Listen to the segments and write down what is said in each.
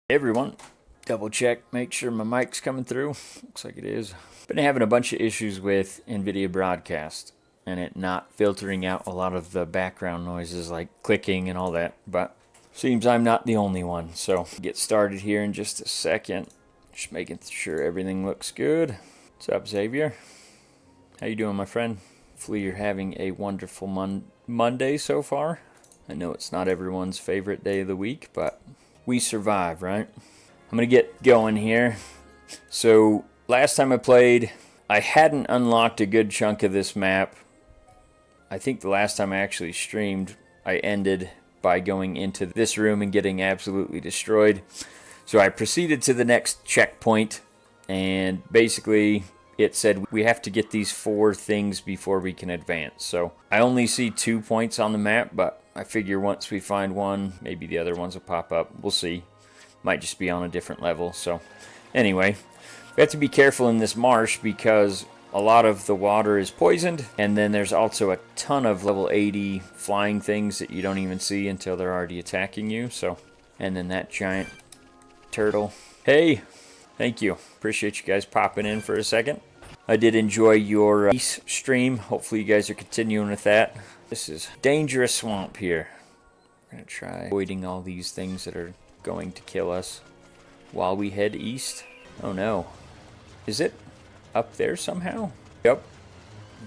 Hey everyone, double check, make sure my mic's coming through. Looks like it is. Been having a bunch of issues with NVIDIA Broadcast and it not filtering out a lot of the background noises like clicking and all that, but seems I'm not the only one. So get started here in just a second. Just making sure everything looks good. What's up, Xavier? How you doing, my friend? Hopefully you're having a wonderful Monday so far. I know it's not everyone's favorite day of the week, but we survive, right? I'm gonna get going here. So last time I played, I hadn't unlocked a good chunk of this map. I think the last time I actually streamed, I ended by going into this room and getting absolutely destroyed. So I proceeded to the next checkpoint, and basically it said we have to get these 4 things before we can advance. So I only see 2 points on the map, but I figure once we find one, maybe the other ones will pop up. We'll see. Might just be on a different level. So anyway, we have to be careful in this marsh because a lot of the water is poisoned, and then there's also a ton of level 80 flying things that you don't even see until they're already attacking you. So, and then that giant turtle. Hey, thank you. Appreciate you guys popping in for a second. I did enjoy your East stream. Hopefully you guys are continuing with that. This is dangerous swamp here. We're going to try avoiding all these things that are going to kill us while we head east. Oh no. Is it up there somehow? Yep.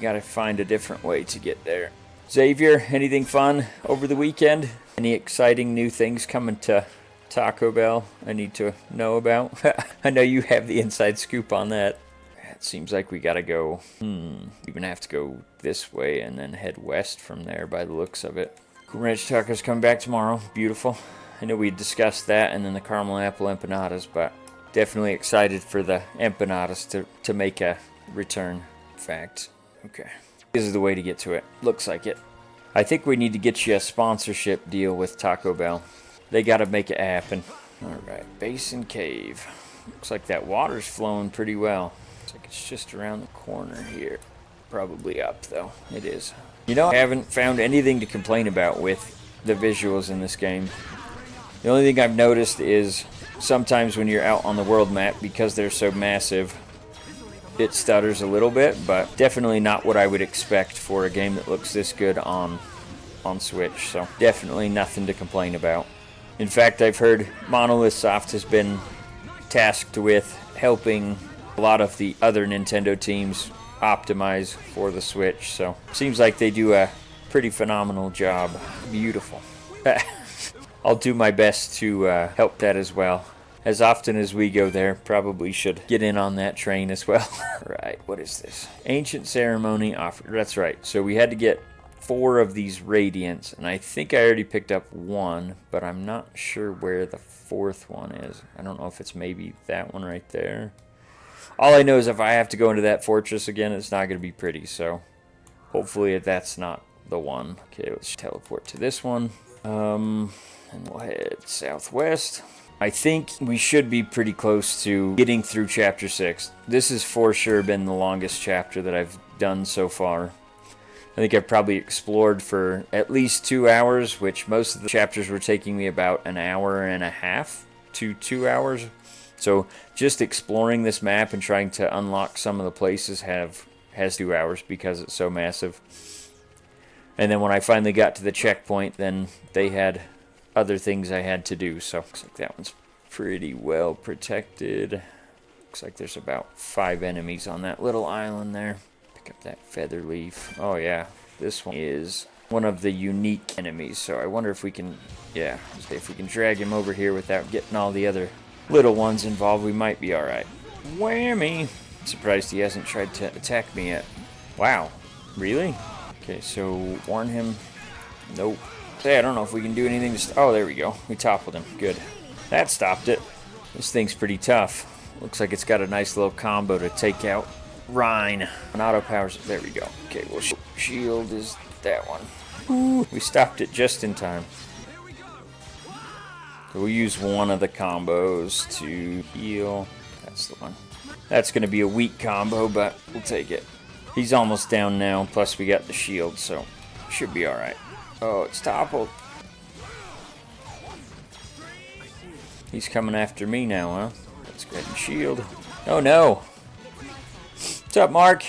Got to find a different way to get there. Xavier, anything fun over the weekend? Any exciting new things coming to Taco Bell I need to know about? I know you have the inside scoop on that. It seems like we gotta go. We're gonna have to go this way and then head west from there by the looks of it. Cool Ranch Tacos coming back tomorrow. Beautiful. I know we discussed that and then the caramel apple empanadas, but definitely excited for the empanadas to make a return. In fact, okay. This is the way to get to it. Looks like it. I think we need to get you a sponsorship deal with Taco Bell. They gotta make it happen. Alright, Basin Cave. Looks like that water's flowing pretty well. Looks like it's just around the corner here. Probably up though. It is. You know, I haven't found anything to complain about with the visuals in this game. The only thing I've noticed is sometimes when you're out on the world map, because they're so massive, it stutters a little bit, but definitely not what I would expect for a game that looks this good on Switch. So definitely nothing to complain about. In fact, I've heard Monolith Soft has been tasked with helping a lot of the other Nintendo teams optimize for the Switch, so seems like they do a pretty phenomenal job. Beautiful. I'll do my best to help that as well. As often as we go there, probably should get in on that train as well. Right, what is this? Ancient ceremony offered. That's right. So we had to get 4 of these radiants, and I think I already picked up 1, but I'm not sure where the 4th one is. I don't know if it's maybe that one right there. All I know is if I have to go into that fortress again, it's not going to be pretty, so hopefully that's not the one. Okay, let's teleport to this one. And we'll head southwest. I think we should be pretty close to getting through Chapter 6. This has for sure been the longest chapter that I've done so far. I think I've probably explored for at least 2 hours, which most of the chapters were taking me about an hour and a half to 2 hours. So just exploring this map and trying to unlock some of the places has 2 hours because it's so massive. And then when I finally got to the checkpoint, then they had other things I had to do. So looks like that one's pretty well protected. Looks like there's about 5 enemies on that little island there. Pick up that feather leaf. Oh yeah, this one is one of the unique enemies. So I wonder if we can, yeah, if we can drag him over here without getting all the other little ones involved, we might be alright. Whammy! Surprised he hasn't tried to attack me yet. Wow, really? Okay, so warn him. Nope. Hey, I don't know if we can do anything to... Oh, there we go. We toppled him. Good. That stopped it. This thing's pretty tough. Looks like it's got a nice little combo to take out Rhine. Monado powers... There we go. Okay, well, shield is that one. Ooh, we stopped it just in time. So we'll use one of the combos to heal. That's the one. That's going to be a weak combo, but we'll take it. He's almost down now, plus we got the shield, so should be alright. Oh, it's toppled. He's coming after me now, huh? Let's go ahead and shield. Oh no! What's up, Mark?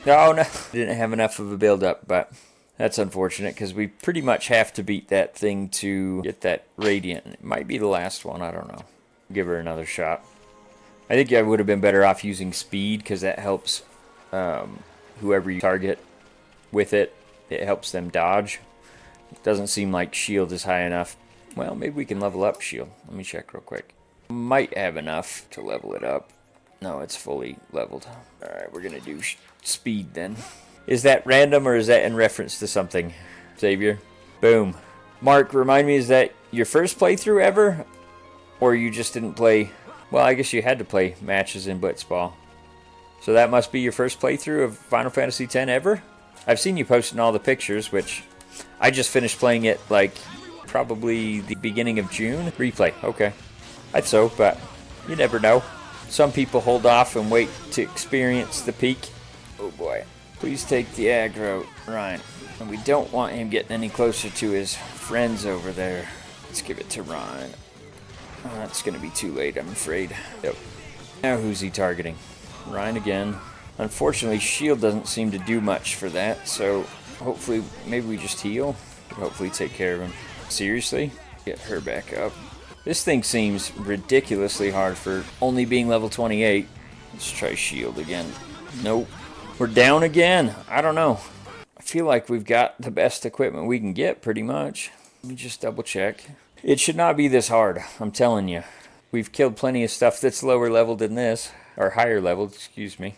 Oh no! Didn't have enough of a build-up, but that's unfortunate because we pretty much have to beat that thing to get that Radiant. It might be the last one, I don't know. Give her another shot. I think I would have been better off using speed because that helps whoever you target with it. It helps them dodge. It doesn't seem like shield is high enough. Well, maybe we can level up shield. Let me check real quick. Might have enough to level it up. No, it's fully leveled. Alright, we're going to do speed then. Is that random or is that in reference to something, Xavier? Boom. Mark, remind me, is that your first playthrough ever? Or you just didn't play... Well, I guess you had to play matches in Blitzball. So that must be your first playthrough of Final Fantasy X ever? I've seen you posting all the pictures, which I just finished playing it like probably the beginning of June. Replay, okay. I'd so, but you never know. Some people hold off and wait to experience the peak. Oh boy. Please take the aggro, Ryan. And we don't want him getting any closer to his friends over there. Let's give it to Ryan. Oh, that's going to be too late, I'm afraid. Yep. Now who's he targeting? Ryan again. Unfortunately, shield doesn't seem to do much for that, so hopefully, maybe we just heal. Hopefully take care of him. Seriously? Get her back up. This thing seems ridiculously hard for only being level 28. Let's try shield again. Nope. We're down again. I don't know. I feel like we've got the best equipment we can get, pretty much. Let me just double check. It should not be this hard, I'm telling you. We've killed plenty of stuff that's lower level than this. Or higher level, excuse me.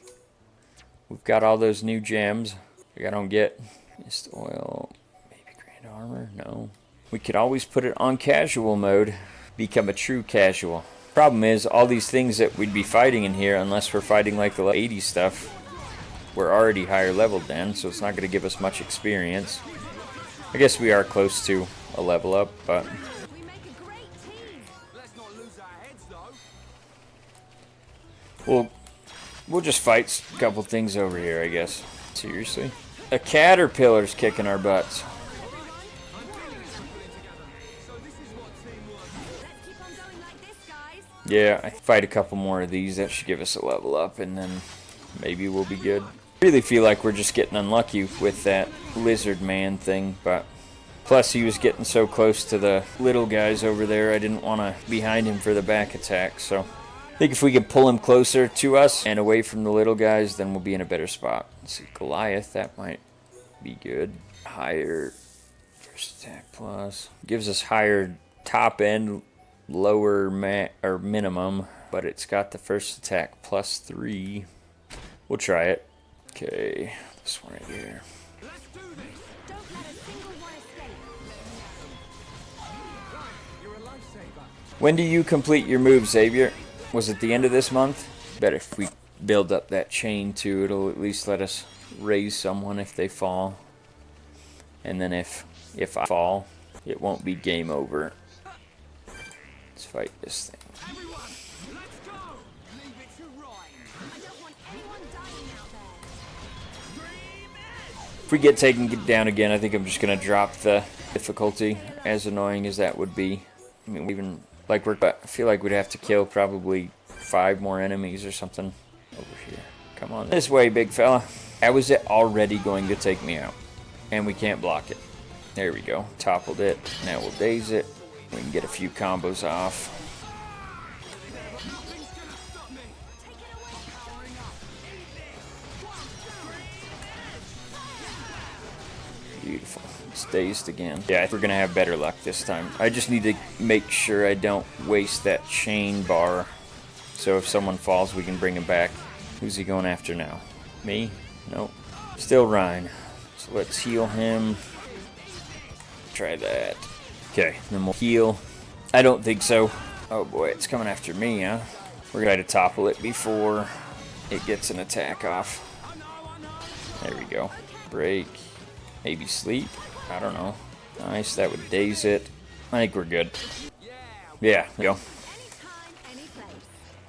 We've got all those new gems. I don't get mist oil, maybe grand armor, no. We could always put it on casual mode. Become a true casual. Problem is, all these things that we'd be fighting in here, unless we're fighting like the 80s stuff, we're already higher leveled then, so it's not going to give us much experience. I guess we are close to a level up, but... We'll just fight a couple things over here, I guess. Seriously? A caterpillar's kicking our butts. Yeah, I fight a couple more of these. That should give us a level up, and then maybe we'll be good. I really feel like we're just getting unlucky with that lizard man thing, but... Plus, he was getting so close to the little guys over there, I didn't want to behind him for the back attack, so... I think if we could pull him closer to us and away from the little guys, then we'll be in a better spot. Let's see, Goliath, that might be good. Higher first attack plus. Gives us higher top end, lower or minimum, but it's got the first attack plus 3. We'll try it. Okay, this one right here. When do you complete your move, Xavier? Was it the end of this month? Bet if we build up that chain too, it'll at least let us raise someone if they fall. And then if I fall, it won't be game over. Let's fight this thing. If we get taken down again, I think I'm just going to drop the difficulty, as annoying as that would be. I mean, even... Like I feel like we'd have to kill probably 5 more enemies or something over here. Come on this way, big fella. How is it already going to take me out? And we can't block it. There we go. Toppled it. Now we'll daze it. We can get a few combos off. Beautiful. It's dazed again. Yeah, we're gonna have better luck this time. I just need to make sure I don't waste that chain bar. So if someone falls, we can bring him back. Who's he going after now? Me? Nope. Still Ryan. So let's heal him. Try that. Okay, then we'll heal. I don't think so. Oh boy, it's coming after me, huh? We're gonna try to topple it before it gets an attack off. There we go. Break. Maybe sleep. I don't know. Nice, that would daze it. I think we're good. Yeah, there we go.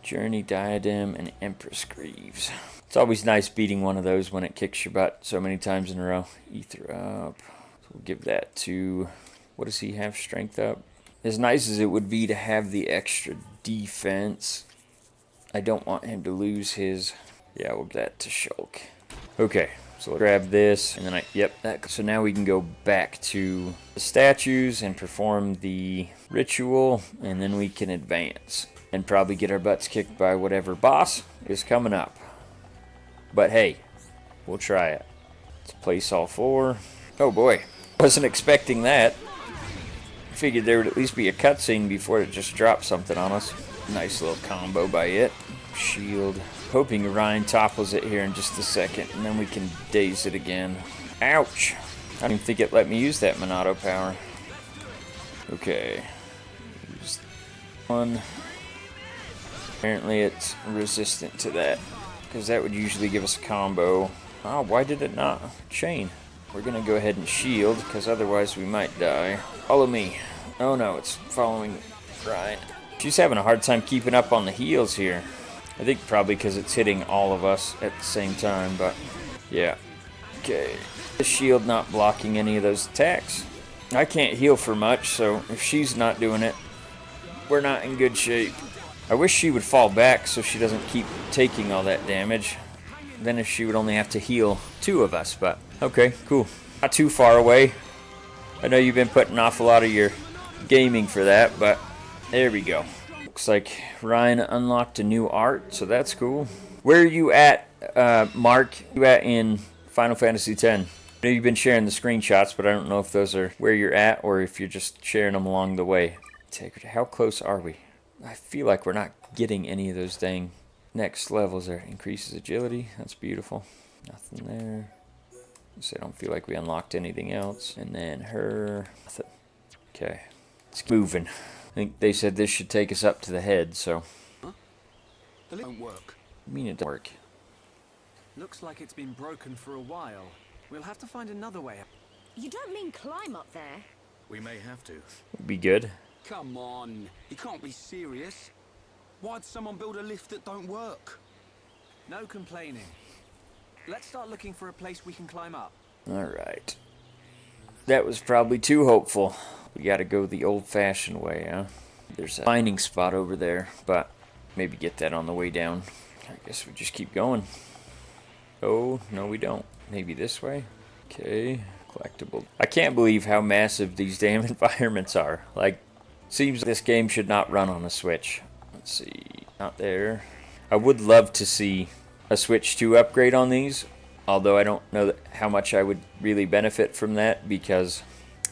Journey Diadem and Empress Greaves. It's always nice beating one of those when it kicks your butt so many times in a row. Ether up. So we'll give that to... What does he have? Strength up? as nice as it would be to have the extra defense, I don't want him to lose his. Yeah, we'll get that to Shulk. Okay, so let's grab this, and then so now we can go back to the statues and perform the ritual, and then we can advance and probably get our butts kicked by whatever boss is coming up. But hey, we'll try it. Let's place all 4. Oh boy, wasn't expecting that. Figured there would at least be a cutscene before it just dropped something on us. Nice little combo by it. Shield. Hoping Ryan topples it here in just a second, and then we can daze it again. Ouch! I don't even think it let me use that Monado power. Okay. Use one. Apparently it's resistant to that, because that would usually give us a combo. Oh, why did it not chain? We're gonna go ahead and shield, because otherwise we might die. Follow me. Oh no, it's following Ryan. She's having a hard time keeping up on the heals here. I think probably because it's hitting all of us at the same time, but yeah. Okay. The shield not blocking any of those attacks. I can't heal for much, so if she's not doing it, we're not in good shape. I wish she would fall back so she doesn't keep taking all that damage. Then if she would only have to heal 2 of us, but okay, cool. Not too far away. I know you've been putting off a lot of your gaming for that, but there we go. Looks like Ryan unlocked a new art, so that's cool. Where are you at, Mark? You at in Final Fantasy X? I know you've been sharing the screenshots, but I don't know if those are where you're at or if you're just sharing them along the way. How close are we? I feel like we're not getting any of those dang next levels there. Increases agility. That's beautiful. Nothing there. So I don't feel like we unlocked anything else. And then her. Nothing. Okay. It's moving. I think they said this should take us up to the head, so. Huh? The lift won't work. I mean it don't work. Looks like it's been broken for a while. We'll have to find another way. You don't mean climb up there? We may have to. Would be good. Come on, you can't be serious. Why'd someone build a lift that don't work? No complaining. Let's start looking for a place we can climb up. Alright. That was probably too hopeful. We gotta go the old-fashioned way, huh? There's a mining spot over there, but maybe get that on the way down. I guess we just keep going. Oh, no we don't. Maybe this way? Okay. Collectible. I can't believe how massive these damn environments are. Like, seems like this game should not run on a Switch. Let's see. Not there. I would love to see a Switch 2 upgrade on these, although I don't know how much I would really benefit from that because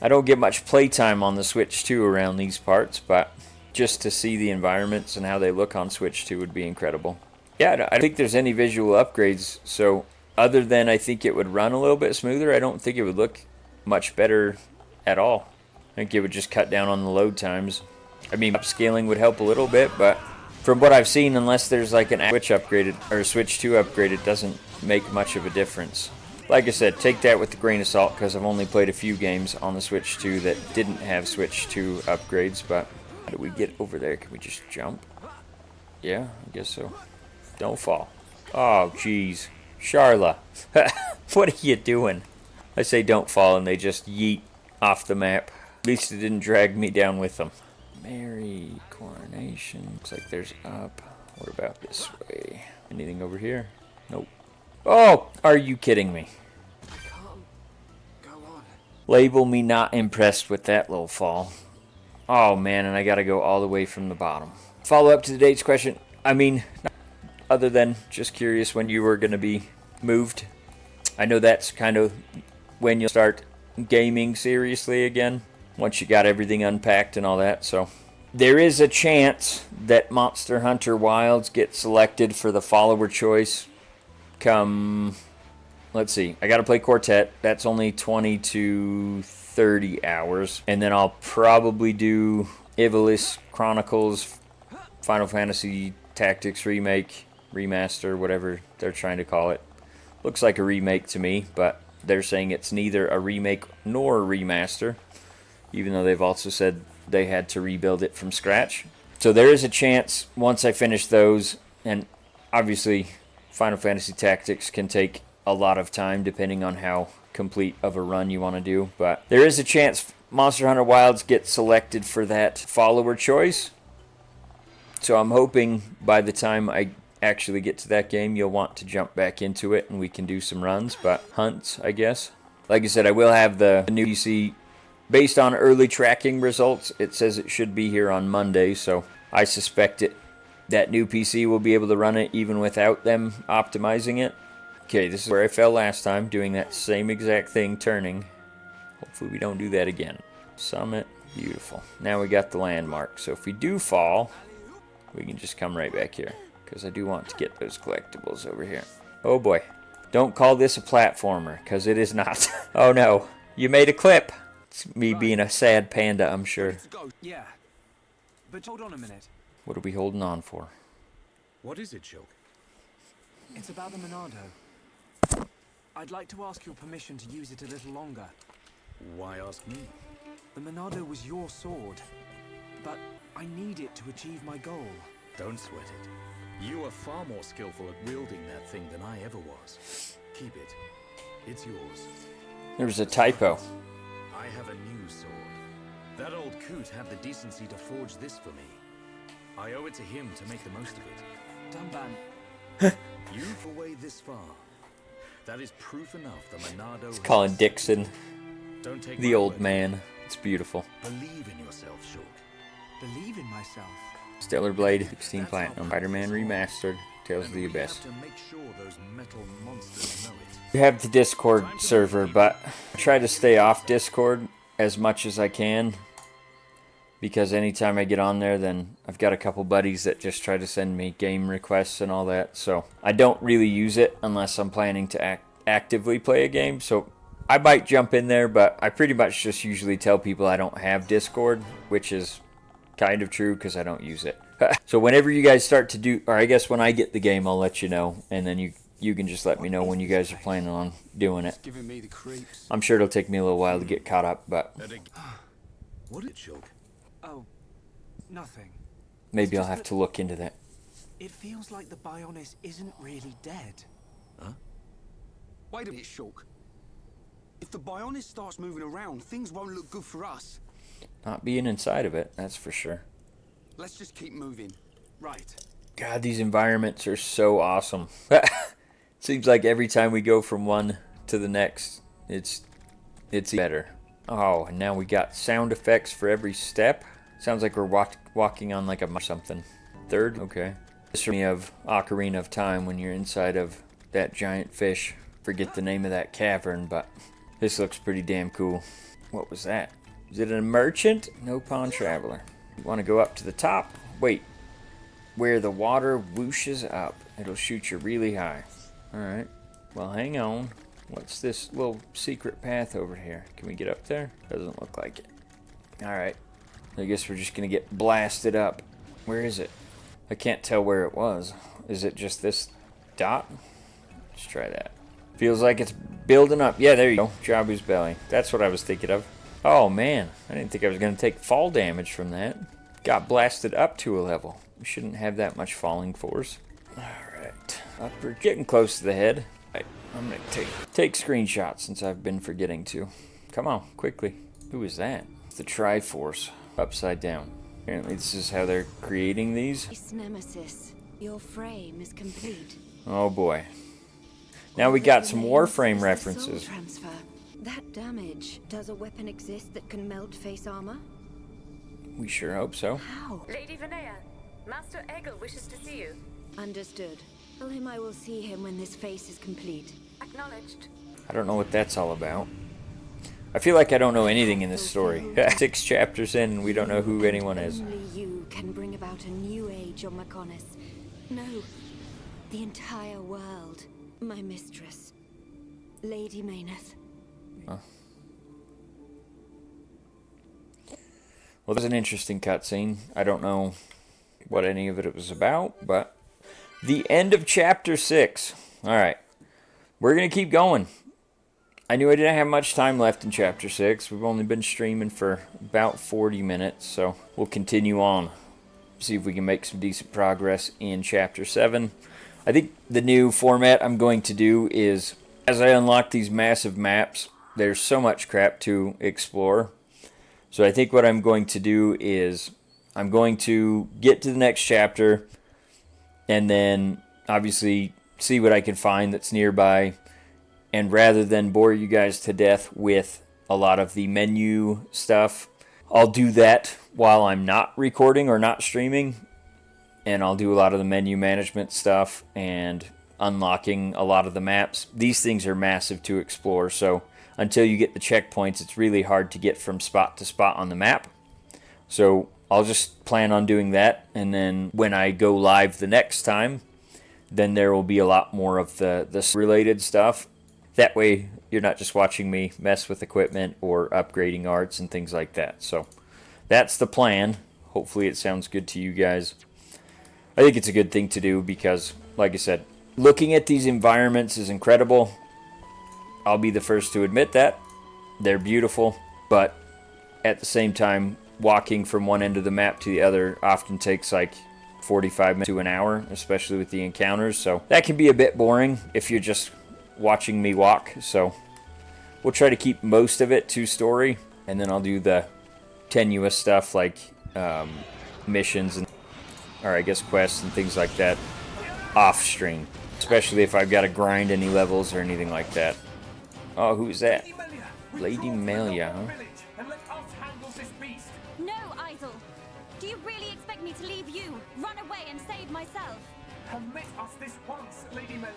I don't get much playtime on the Switch 2 around these parts, but just to see the environments and how they look on Switch 2 would be incredible. Yeah, I don't think there's any visual upgrades, so other than I think it would run a little bit smoother, I don't think it would look much better at all. I think it would just cut down on the load times. I mean, upscaling would help a little bit, but from what I've seen, unless there's like an Switch upgraded or Switch 2 upgrade, it doesn't make much of a difference. Like I said, take that with a grain of salt because I've only played a few games on the Switch 2 that didn't have Switch 2 upgrades, but how do we get over there? Can we just jump? Yeah, I guess so. Don't fall. Oh, jeez. Charla, what are you doing? I say don't fall and they just yeet off the map. At least it didn't drag me down with them. Mary, coronation. Looks like there's up. What about this way? Anything over here? Nope. Oh, are you kidding me? I can't go on. Label me not impressed with that little fall. Oh man, and I gotta go all the way from the bottom. Follow up to the dates question. I mean, other than just curious when you were gonna be moved. I know that's kind of when you'll start gaming seriously again, once you got everything unpacked and all that, so. There is a chance that Monster Hunter Wilds gets selected for the follower choice come, let's see, I gotta play Quartet, that's only 20 to 30 hours, and then I'll probably do Xenoblade Chronicles, Final Fantasy Tactics Remake, Remaster, whatever they're trying to call it. Looks like a remake to me, but they're saying it's neither a remake nor a remaster, even though they've also said they had to rebuild it from scratch. So there is a chance once I finish those, and obviously Final Fantasy Tactics can take a lot of time depending on how complete of a run you want to do, but there is a chance Monster Hunter Wilds get selected for that follower choice. So I'm hoping by the time I actually get to that game, you'll want to jump back into it and we can do some runs, but hunts, I guess. Like I said, I will have the new PC based on early tracking results. It says it should be here on Monday, so I suspect that new PC will be able to run it even without them optimizing it. Okay, this is where I fell last time, doing that same exact thing, turning. Hopefully we don't do that again. Summit, beautiful. Now we got the landmark, so if we do fall, we can just come right back here, because I do want to get those collectibles over here. Oh boy. Don't call this a platformer, because it is not. Oh no, you made a clip. It's me being a sad panda, I'm sure. Yeah. But hold on a minute. What are we holding on for? What is it, Shulk? It's about the Monado. I'd like to ask your permission to use it a little longer. Why ask me? The Monado was your sword, but I need it to achieve my goal. Don't sweat it. You are far more skillful at wielding that thing than I ever was. Keep it. It's yours. There was a typo. I have a new sword. That old coot had the decency to forge this for me. I owe it to him to make the most of it. Dumban. You've away this far. That is proof enough the Monado. It's Colin Dixon, Don't take the my old word. man. It's beautiful. Believe in yourself, Shulk. Believe in myself. Stellar Blade, 16 Platinum, Spider-Man Remastered, Tales of the And we Abyss. have to make sure those metal monsters know it. We have the Discord server, but I try to stay off Discord as much as I can, because anytime I get on there, then I've got a couple buddies that just try to send me game requests and all that, so I don't really use it unless I'm planning to actively play a game. So I might jump in there, but I pretty much just usually tell people I don't have Discord, which is kind of true because I don't use it. So whenever you guys start to do, or I guess when I get the game, I'll let you know, and then you can just let me know when you guys are planning on doing it. Giving me the creeps. I'm sure it'll take me a little while to get caught up, but What is it, Shulk? Oh, nothing. maybe I'll have to look into that. It feels like the Bionis isn't really dead. Wait a minute, Shulk. If the Bionis starts moving around, things won't look good for us. Not being inside of it, that's for sure. Let's just keep moving. Right. God, these environments are so awesome. Seems like every time we go from one to the next, it's better. Oh, and now we got sound effects for every step. Sounds like we're walking on like a or something. Third, okay. This reminds me of Ocarina of Time when you're inside of that giant fish. Forget the name of that cavern, but this looks pretty damn cool. What was that? Is it a merchant? No pawn traveler. You want to go up to the top? Wait. Where the water whooshes up, it'll shoot you really high. Alright. Well, hang on. What's this little secret path over here? Can we get up there? Doesn't look like it. Alright. I guess we're just going to get blasted up. Where is it? I can't tell where it was. Is it just this dot? Let's try that. Feels like it's building up. Yeah, there you go. Jabu's belly. That's what I was thinking of. Oh, man. I didn't think I was going to take fall damage from that. Got blasted up to a level. We shouldn't have that much falling force. Alright. We're getting close to the head. Right. I'm going to take screenshots since I've been forgetting to. Come on, quickly. Who is that? It's the Triforce. Upside down. Apparently this is how they're creating these. Ace Nemesis, your frame is complete. Oh boy. Now we got some Warframe Is the references. soul transfer. That damage. Does a weapon exist that can melt face armor? We sure hope so. How? Lady Vinaya, Master Egil wishes to see you. Understood. Tell him I will see him when this face is complete. Acknowledged. I don't know what that's all about. I feel like I don't know anything in this story. 6 chapters in and we don't know who anyone is. Only you can bring about a new age on Maconis. No, the entire world. My mistress, Lady Mayneth. Well, there's an interesting cutscene. I don't know what any of it was about, but the end of chapter 6. Alright. We're going to keep going. I knew I didn't have much time left in chapter 6. We've only been streaming for about 40 minutes, so we'll continue on. See if we can make some decent progress in chapter 7. I think the new format I'm going to do is, as I unlock these massive maps, there's so much crap to explore. So I think what I'm going to do is I'm going to get to the next chapter and then obviously see what I can find that's nearby. And rather than bore you guys to death with a lot of the menu stuff, I'll do that while I'm not recording or not streaming. And I'll do a lot of the menu management stuff and unlocking a lot of the maps. These things are massive to explore, so until you get the checkpoints, it's really hard to get from spot to spot on the map. So I'll just plan on doing that, and then when I go live the next time, then there will be a lot more of the related stuff. That way you're not just watching me mess with equipment or upgrading arts and things like that. So that's the plan. Hopefully it sounds good to you guys. I think it's a good thing to do because, like I said, looking at these environments is incredible. I'll be the first to admit that. They're beautiful, but at the same time, walking from one end of the map to the other often takes like 45 minutes to an hour, especially with the encounters. So that can be a bit boring if you're just watching me walk. So we'll try to keep most of it to story, and then I'll do the tenuous stuff like missions and, or I guess quests and things like that off stream, especially if I've got to grind any levels or anything like that. Oh, who's that? Lady Melia, huh? No, Isel. Do you really expect me to leave you, run away and save myself? Permit us this once, Lady Melia.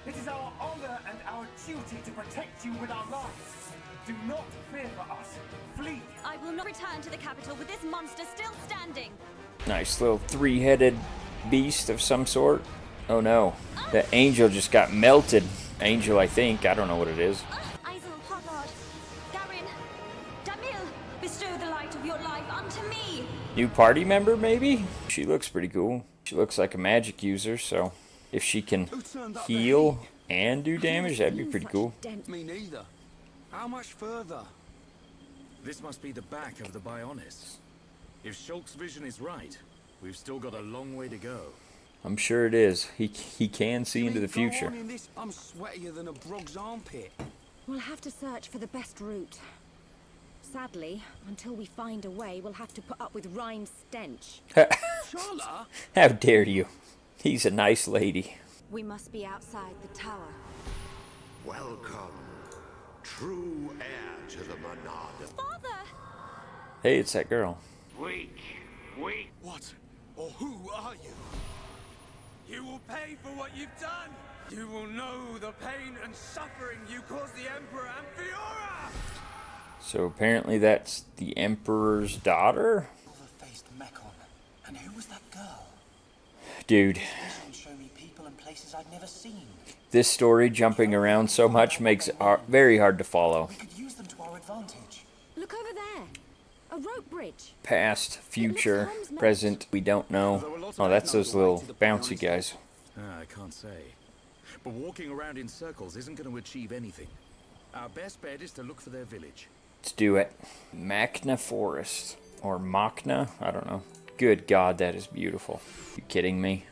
It is our honor and our duty to protect you with our lives. Do not fear for us. Flee. I will not return to the capital with this monster still standing. Nice little three-headed beast of some sort. Oh no, the angel just got melted. Angel, I think. I don't know what it is. Isel, Hogard, Garin, Damil, bestow the light of your life unto me. New party member, maybe? She looks pretty cool. She looks like a magic user, so if she can heal and do damage, that'd be pretty cool. Me neither. How much further? This must be the back of the Bionis. If Shulk's vision is right, we've still got a long way to go. I'm sure it is. He can see into the Go future. on in this. I'm sweatier than a brog's armpit. We'll have to search for the best route. Sadly, until we find a way, we'll have to put up with Rhine's stench. Charlotte? How dare you? He's a nice lady. We must be outside the tower. Welcome, true heir to the Monado. Father! Hey, it's that girl. Wait. What? Or who are you? You will pay for what you've done. You will know the pain and suffering you caused the Emperor and Fiora. So apparently that's the Emperor's daughter? Silver-faced Mekon. And who was that girl? Dude, Visions show me people and places I've never seen. this story jumping around so much makes it very hard to follow. We could use them to our advantage. Look over there. A rope bridge. Past, future, present, we don't know. Oh, that's those little bouncy guys. I can't say. But walking around in circles isn't going to achieve anything. Our best bet is to look for their village. Let's do it. Machna Forest. Or Machna? I don't know. Good God, that is beautiful. You kidding me?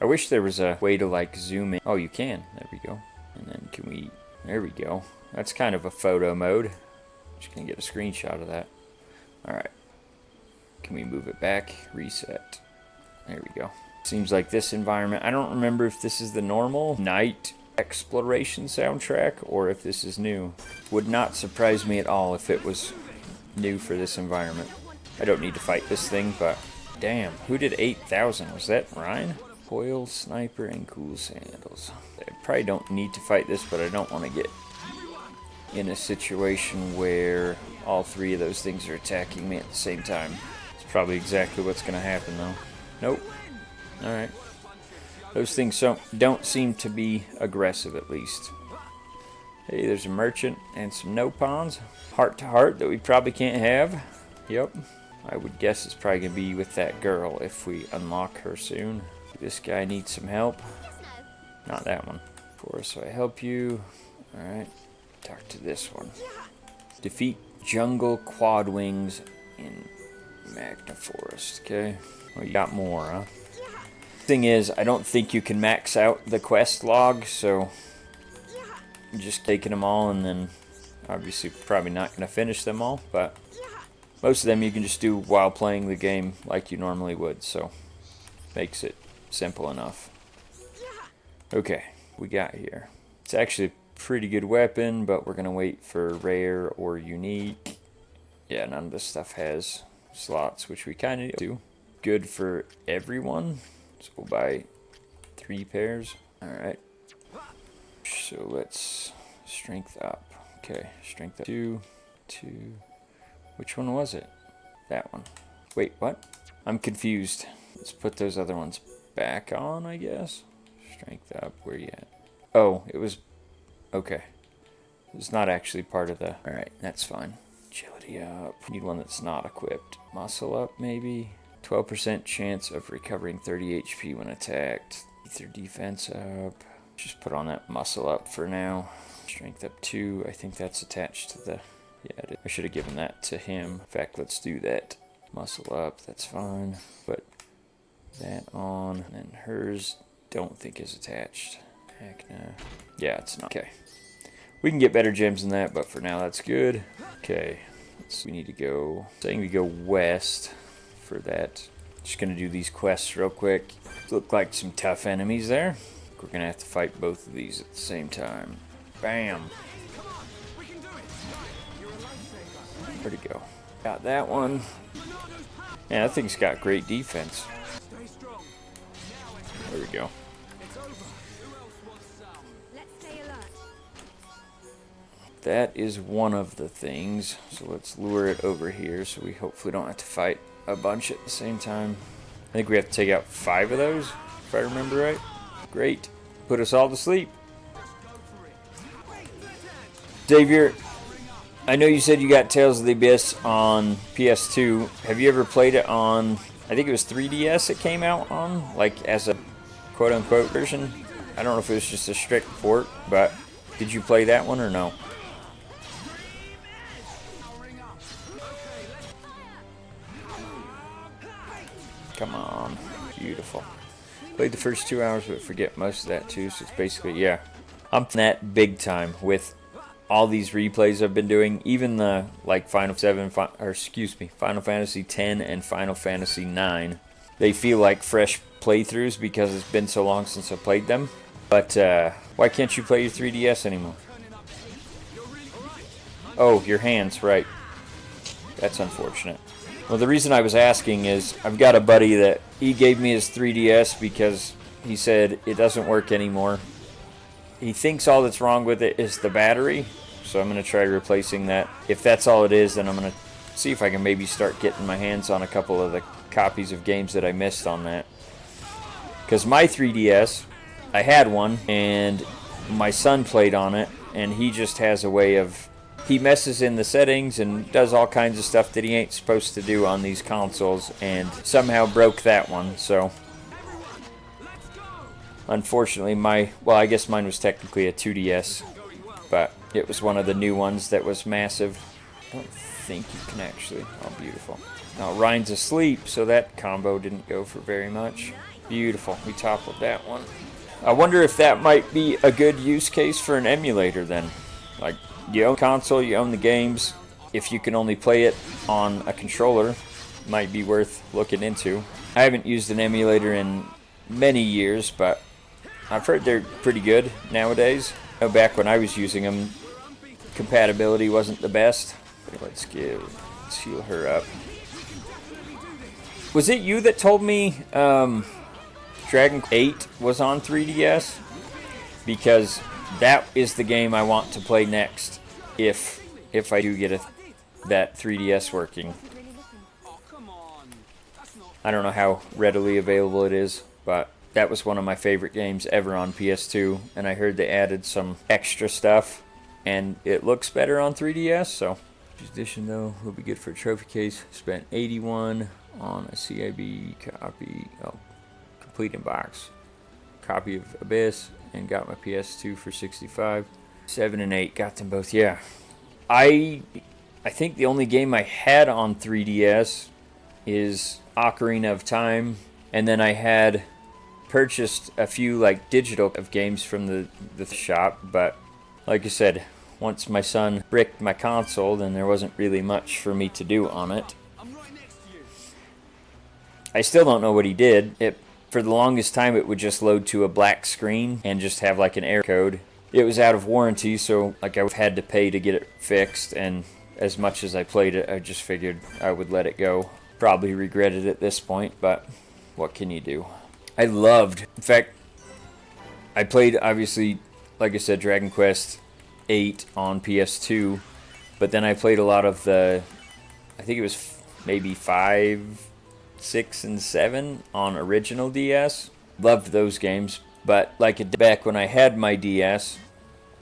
I wish there was a way to like zoom in. Oh, you can. There we go. And then can we... There we go. That's kind of a photo mode. Just gonna get a screenshot of that. Alright. Can we move it back? Reset. There we go. Seems like this environment... I don't remember if this is the normal night exploration soundtrack or if this is new. Would not surprise me at all if it was new for this environment. I don't need to fight this thing, but... Damn, who did 8,000? Was that Ryan? Foil, sniper, and cool sandals. I probably don't need to fight this, but I don't want to get in a situation where all three of those things are attacking me at the same time. It's probably exactly what's going to happen, though. Nope. Alright. Those things don't seem to be aggressive, at least. Hey, there's a merchant and some no-pawns. Heart to heart that we probably can't have. Yep. I would guess it's probably going to be with that girl if we unlock her soon. This guy needs some help. Not that one. So I help you. Alright. Talk to this one. Defeat jungle quad wings in Machna Forest. Okay. Well, you got more, huh? Thing is, I don't think you can max out the quest log, so I'm just taking them all and then obviously probably not going to finish them all, but Most of them you can just do while playing the game like you normally would, so makes it simple enough. Okay, we got here. It's actually a pretty good weapon, but we're gonna wait for rare or unique. Yeah, none of this stuff has slots, which we kind of do. Good for everyone, so we'll buy 3 pairs. Alright, so let's strength up. Okay, strength up 2. Which one was it? That one. Wait, what? I'm confused. Let's put those other ones back on, I guess. Strength up, where you at? Oh, it was... Okay. It's not actually part of the... Alright, that's fine. Agility up. Need one that's not equipped. Muscle up, maybe? 12% chance of recovering 30 HP when attacked. Ether defense up. Just put on that muscle up for now. Strength up 2. I think that's attached to the... Yeah, I should have given that to him. In fact, let's do that. Muscle up, that's fine. Put that on. And then hers, don't think is attached. Heck no. Yeah, it's not. Okay. We can get better gems than that, but for now that's good. Okay. We need to go... Saying we go west for that. Just gonna do these quests real quick. Look like some tough enemies there. We're gonna have to fight both of these at the same time. Bam! Where'd it go? Got that one. Yeah, that thing's got great defense. There we go. That is one of the things. So let's lure it over here so we hopefully don't have to fight a bunch at the same time. I think we have to take out 5 of those, if I remember right. Great. Put us all to sleep. Xavier, I know you said you got Tales of the Abyss on PS2. Have you ever played it on, I think it was 3DS it came out on, like as a quote-unquote version? I don't know if it was just a strict port, but did you play that one or no? Come on. Beautiful. Played the first 2 hours, but forget most of that too, so it's basically, yeah. I'm that big time with all these replays I've been doing, even the like Final Fantasy 10 and Final Fantasy 9. They feel like fresh playthroughs because it's been so long since I played them. But why can't you play your 3DS anymore? Oh, your hands, right. That's unfortunate. Well, the reason I was asking is I've got a buddy that he gave me his 3DS because he said it doesn't work anymore. He thinks all that's wrong with it is the battery, so I'm going to try replacing that. If that's all it is, then I'm going to see if I can maybe start getting my hands on a couple of the copies of games that I missed on that. Because my 3DS, I had one, and my son played on it, and he just has a way of... He messes in the settings and does all kinds of stuff that he ain't supposed to do on these consoles, and somehow broke that one, so... Unfortunately, well, I guess mine was technically a 2DS, but it was one of the new ones that was massive. I don't think you can actually... Oh, beautiful. Now, Ryan's asleep, so that combo didn't go for very much. Beautiful. We toppled that one. I wonder if that might be a good use case for an emulator, then. Like, you own the console, you own the games. If you can only play it on a controller, might be worth looking into. I haven't used an emulator in many years, but I've heard they're pretty good nowadays. I know back when I was using them, compatibility wasn't the best. Let's heal her up. Was it you that told me Dragon 8 was on 3DS? Because that is the game I want to play next if I do get that 3DS working. I don't know how readily available it is, but that was one of my favorite games ever on PS2, and I heard they added some extra stuff, and it looks better on 3DS, so. This edition, though, will be good for a trophy case. Spent 81 on a CIB copy, complete in box. Copy of Abyss, and got my PS2 for 65. 7 and 8, got them both, yeah. I think the only game I had on 3DS is Ocarina of Time, and then I had purchased a few like digital of games from the shop, but like I said, once my son bricked my console, then there wasn't really much for me to do on it. I still don't know what he did. For the longest time, it would just load to a black screen and just have like an error code. It was out of warranty, so like I had to pay to get it fixed, and as much as I played it, I just figured I would let it go. Probably regret it at this point, but what can you do? I loved, in fact, I played, obviously, like I said, Dragon Quest 8 on PS2, but then I played a lot of the, I think it was maybe 5, 6, and 7 on original DS. Loved those games, but like back when I had my DS,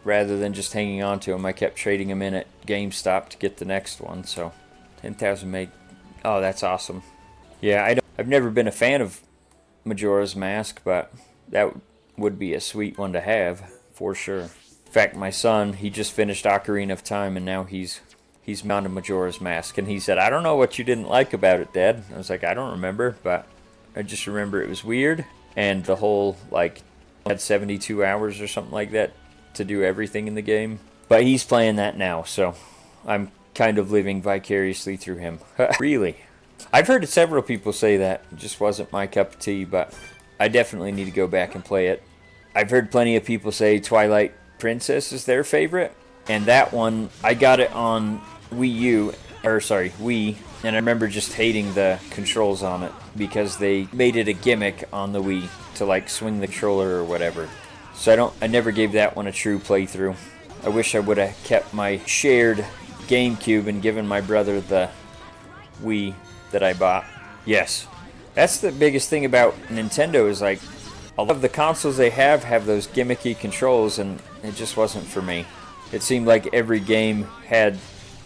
rather than just hanging on to them, I kept trading them in at GameStop to get the next one. So 10,000 meg. Oh, that's awesome. Yeah, I've never been a fan of Majora's Mask, but that would be a sweet one to have for sure. In fact, my son, he just finished Ocarina of Time, and now he's mounted Majora's Mask, and he said, "I don't know what you didn't like about it, Dad." I was like, "I don't remember, but I just remember it was weird, and the whole like had 72 hours or something like that to do everything in the game." But he's playing that now, so I'm kind of living vicariously through him. Really. I've heard several people say that. It just wasn't my cup of tea, but I definitely need to go back and play it. I've heard plenty of people say Twilight Princess is their favorite, and that one, I got it on Wii, and I remember just hating the controls on it because they made it a gimmick on the Wii to like swing the controller or whatever. So I never gave that one a true playthrough. I wish I would have kept my shared GameCube and given my brother the Wii that I bought. Yes, that's the biggest thing about Nintendo is like a lot of the consoles they have those gimmicky controls, and it just wasn't for me. It seemed like every game had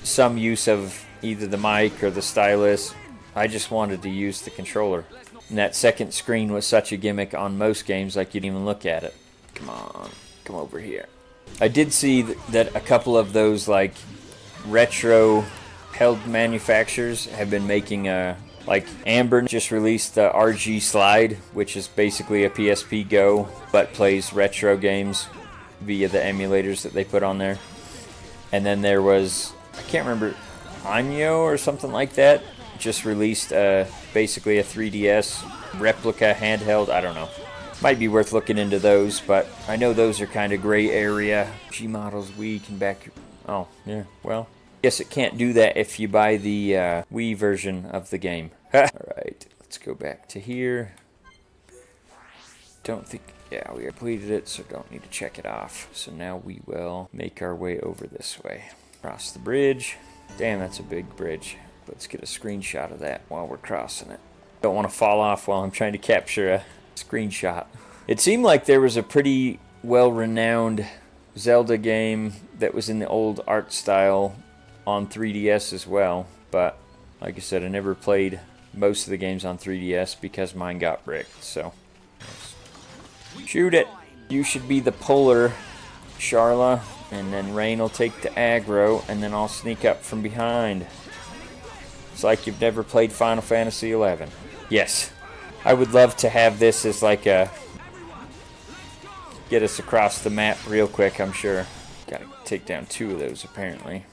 some use of either the mic or the stylus. I just wanted to use the controller. And that second screen was such a gimmick on most games, like you didn't even look at it. Come on, come over here. I did see that a couple of those like retro held manufacturers have been making like Amber just released the RG Slide, which is basically a PSP Go but plays retro games via the emulators that they put on there. And then there was, I can't remember, Anyo or something like that, just released basically a 3DS replica handheld. I don't know. Might be worth looking into those, but I know those are kind of gray area. G models Wii can back. Oh, yeah, well, guess it can't do that if you buy the Wii version of the game. Alright, let's go back to here. Don't think, yeah, we completed it, so don't need to check it off. So now we will make our way over this way. Cross the bridge. Damn, that's a big bridge. Let's get a screenshot of that while we're crossing it. Don't want to fall off while I'm trying to capture a screenshot. It seemed like there was a pretty well-renowned Zelda game that was in the old art style on 3DS as well, but like I said, I never played most of the games on 3DS because mine got bricked, so shoot it. You should be the puller, Sharla, and then Rain will take the aggro, and then I'll sneak up from behind. It's like you've never played Final Fantasy XI. Yes, I would love to have this as like a get us across the map real quick, I'm sure. Gotta take down 2 of those apparently.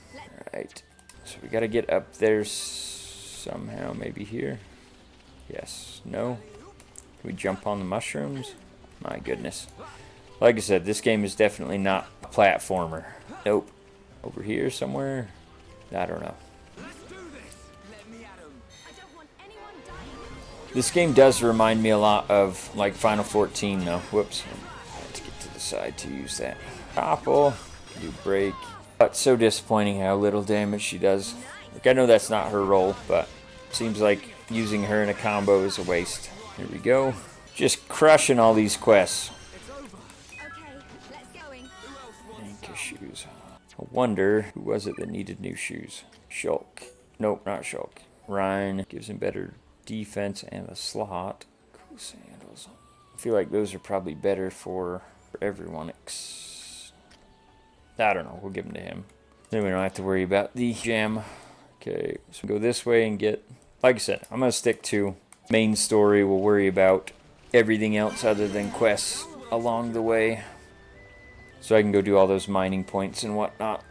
Alright, so we gotta get up there somehow, maybe here. Yes, no. Can we jump on the mushrooms? My goodness. Like I said, this game is definitely not a platformer. Nope. Over here somewhere? I don't know. This game does remind me a lot of like Final 14 though. Whoops. Let's get to the side to use that. Topple. Do break. But so disappointing how little damage she does. Like, I know that's not her role, but it seems like using her in a combo is a waste. Here we go. Just crushing all these quests. And shoes. I wonder who was it that needed new shoes. Shulk. Nope, not Shulk. Ryan gives him better defense and a slot. Cool sandals. I feel like those are probably better for everyone. I don't know. We'll give them to him. Then we don't have to worry about the gem. Okay, so go this way and get... Like I said, I'm going to stick to main story. We'll worry about everything else other than quests along the way. So I can go do all those mining points and whatnot.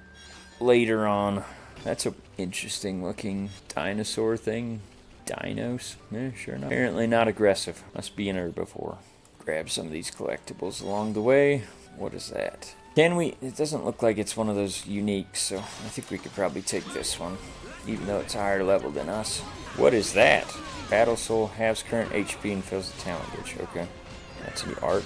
later on. That's a interesting looking dinosaur thing. Dinos? Yeah, sure enough. Apparently not aggressive. Must be an herbivore. Grab some of these collectibles along the way. What is that? Can we? It doesn't look like it's one of those uniques, so I think we could probably take this one, even though it's higher level than us. What is that? Battle Soul halves current HP and fills the talent bridge. Okay. That's new art.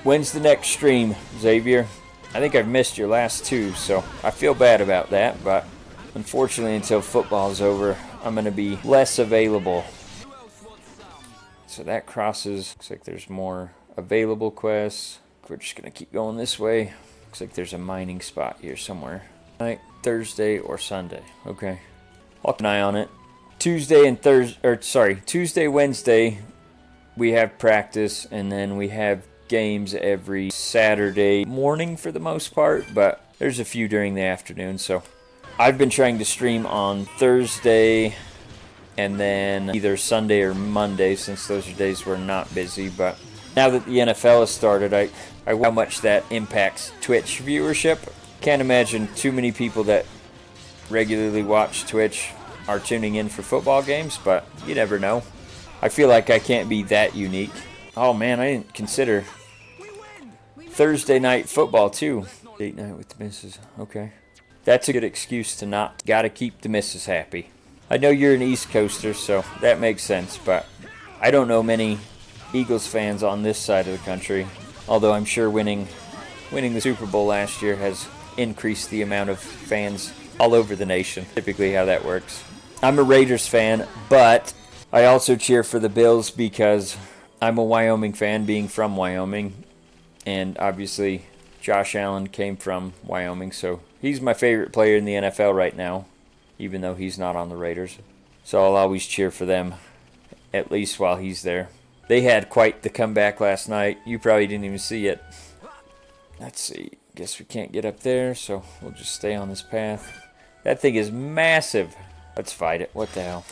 When's the next stream, Xavier? I think I've missed your last two, so I feel bad about that, but unfortunately until football's over, I'm going to be less available. So that crosses. Looks like there's more available quests. We're just going to keep going this way. Looks like there's a mining spot here somewhere. Night, Thursday or Sunday. Okay. I'll keep an eye on it. Tuesday, Wednesday, we have practice, and then we have games every Saturday morning for the most part, but there's a few during the afternoon, so I've been trying to stream on Thursday and then either Sunday or Monday, since those are days we're not busy. But now that the NFL has started, I wonder how much that impacts Twitch viewership. Can't imagine too many people that regularly watch Twitch are tuning in for football games, but you never know. I feel like I can't be that unique. Oh man, I didn't consider Thursday night football too. Date night with the missus. Okay. That's a good excuse to not. Gotta keep the missus happy. I know you're an East Coaster, so that makes sense, but I don't know many Eagles fans on this side of the country. Although I'm sure winning the Super Bowl last year has increased the amount of fans all over the nation. Typically how that works. I'm a Raiders fan, but I also cheer for the Bills because I'm a Wyoming fan, being from Wyoming. And obviously Josh Allen came from Wyoming, so he's my favorite player in the NFL right now, even though he's not on the Raiders. So I'll always cheer for them, at least while he's there. They had quite the comeback last night. You probably didn't even see it. Let's see. Guess we can't get up there, so we'll just stay on this path. That thing is massive. Let's fight it. What the hell?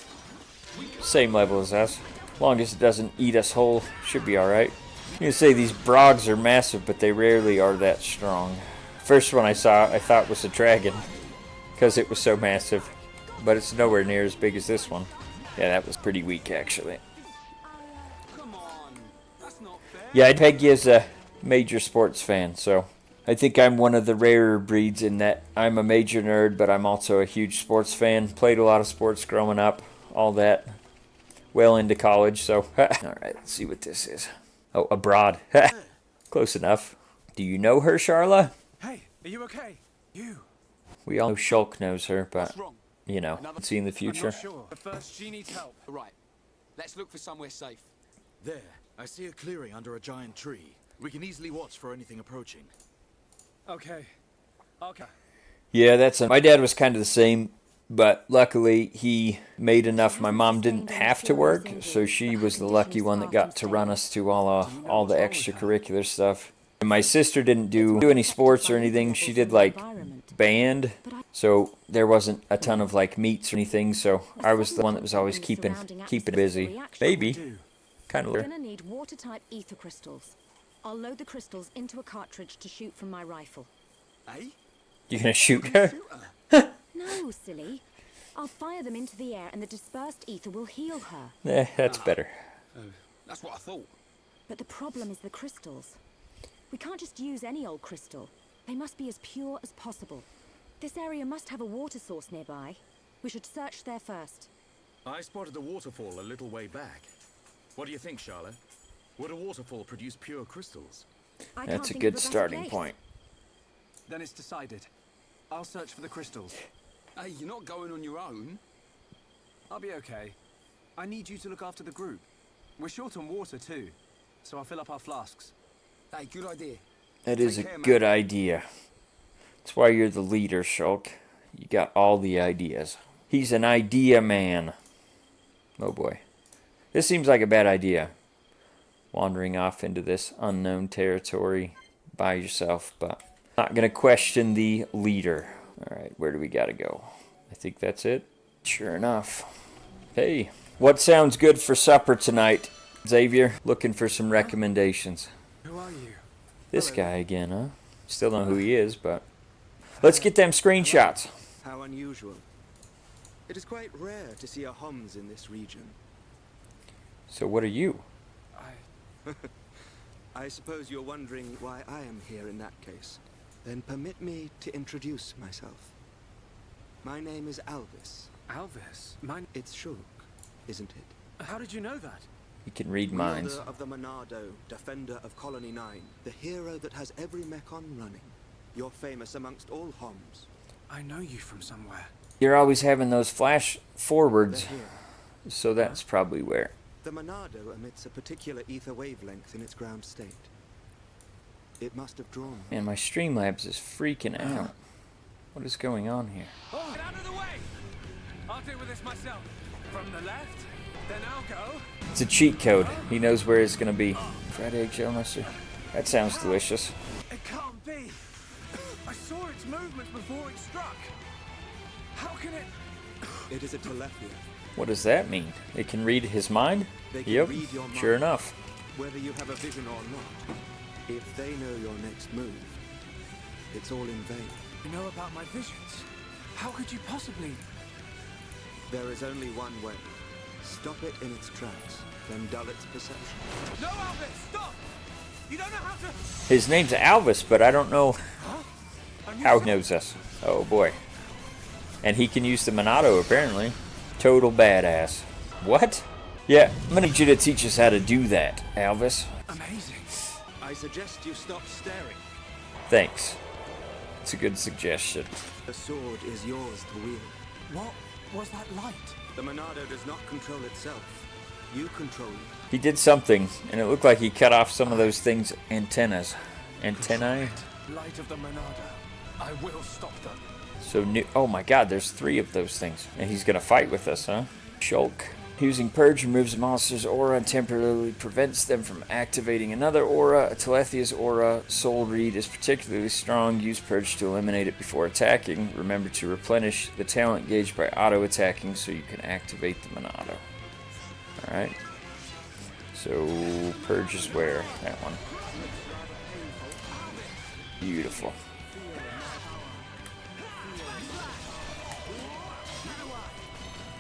Same level as us. As long as it doesn't eat us whole, should be alright. You can say these brogs are massive, but they rarely are that strong. First one I saw, I thought was a dragon, because it was so massive. But it's nowhere near as big as this one. Yeah, that was pretty weak, actually. Yeah, Peggy is a major sports fan, so I think I'm one of the rarer breeds in that I'm a major nerd, but I'm also a huge sports fan. Played a lot of sports growing up, all that. Well into college, so... Alright, let's see what this is. Oh, abroad. Close enough. Do you know her, Charla? Hey, are you okay? You. We all know Shulk knows her, but, you know, see in the future. I'm not sure. But first, she needs help. Right. Let's look for somewhere safe. There. I see a clearing under a giant tree. We can easily watch for anything approaching. Okay. Okay. Yeah, my dad was kind of the same, but luckily he made enough. My mom didn't have to work, so she was the lucky one that got to run us to all the extracurricular stuff. And my sister didn't do any sports or anything. She did like band, so there wasn't a ton of like meets or anything. So I was the one that was always keeping busy. Maybe. Kind of. We're gonna need watertight ether crystals. I'll load the crystals into a cartridge to shoot from my rifle. Hey? You gonna shoot her? No, silly. I'll fire them into the air and the dispersed ether will heal her. That's better. That's what I thought. But the problem is the crystals. We can't just use any old crystal. They must be as pure as possible. This area must have a water source nearby. We should search there first. I spotted a waterfall a little way back. What do you think, Charlotte? Would a waterfall produce pure crystals? That's a good starting point. Then it's decided. I'll search for the crystals. Hey, you're not going on your own. I'll be okay. I need you to look after the group. We're short on water too, so I'll fill up our flasks. Hey, good idea. That is a good idea. That's why you're the leader, Shulk. You got all the ideas. He's an idea man. Oh boy. This seems like a bad idea. Wandering off into this unknown territory by yourself, but not gonna question the leader. Alright, where do we gotta go? I think that's it. Sure enough. Hey, what sounds good for supper tonight, Xavier? Looking for some recommendations. Who are you? This guy again, huh? Still don't know who he is, but... Let's get them screenshots. How unusual. It is quite rare to see a Homs in this region. So what are you? I suppose you're wondering why I am here in that case. Then permit me to introduce myself. My name is Alvis. Alvis? It's Shulk, isn't it? How did you know that? You can read minds. Wielder of the Monado, defender of Colony 9, the hero that has every Mechon running. You're famous amongst all Homs. I know you from somewhere. You're always having those flash forwards, so that's probably where. The Monado emits a particular ether wavelength in its ground state. It must have drawn. Man, my Streamlabs is freaking out. What is going on here? Oh, get out of the way! I'll deal with this myself. From the left, then I'll go. It's a cheat code. He knows where it's going to be. Fried eggshell mustard. That sounds delicious. It can't be. I saw its movements before it struck. How can it... It is a telephia. What does that mean? It can read his mind? Yep, read your mind, sure enough. Whether you have a vision or not. If they know your next move, it's all in vain. You know about my visions? How could you possibly... There is only one way. Stop it in its tracks, then dull its perception. No, Alvis, stop! You don't know how to... His name's Alvis, but I don't know how he knows us. Oh boy. And he can use the Monado, apparently. Total badass. What? Yeah, I'm gonna need you to teach us how to do that, Alvis. Amazing. I suggest you stop staring. Thanks. It's a good suggestion. The sword is yours to wield. What was that light? The Monado does not control itself. You control it. He did something, and it looked like he cut off some of those things' antennas. Antennae? Light of the Monado. I will stop them. So new. Oh my god, there's 3 of those things. And he's gonna fight with us, huh? Shulk. Using Purge removes a monster's aura and temporarily prevents them from activating another aura. A Telethia's aura, Soul Reed, is particularly strong. Use Purge to eliminate it before attacking. Remember to replenish the talent gauge by auto-attacking so you can activate the Monado. Alright. So, Purge is where? That one. Beautiful.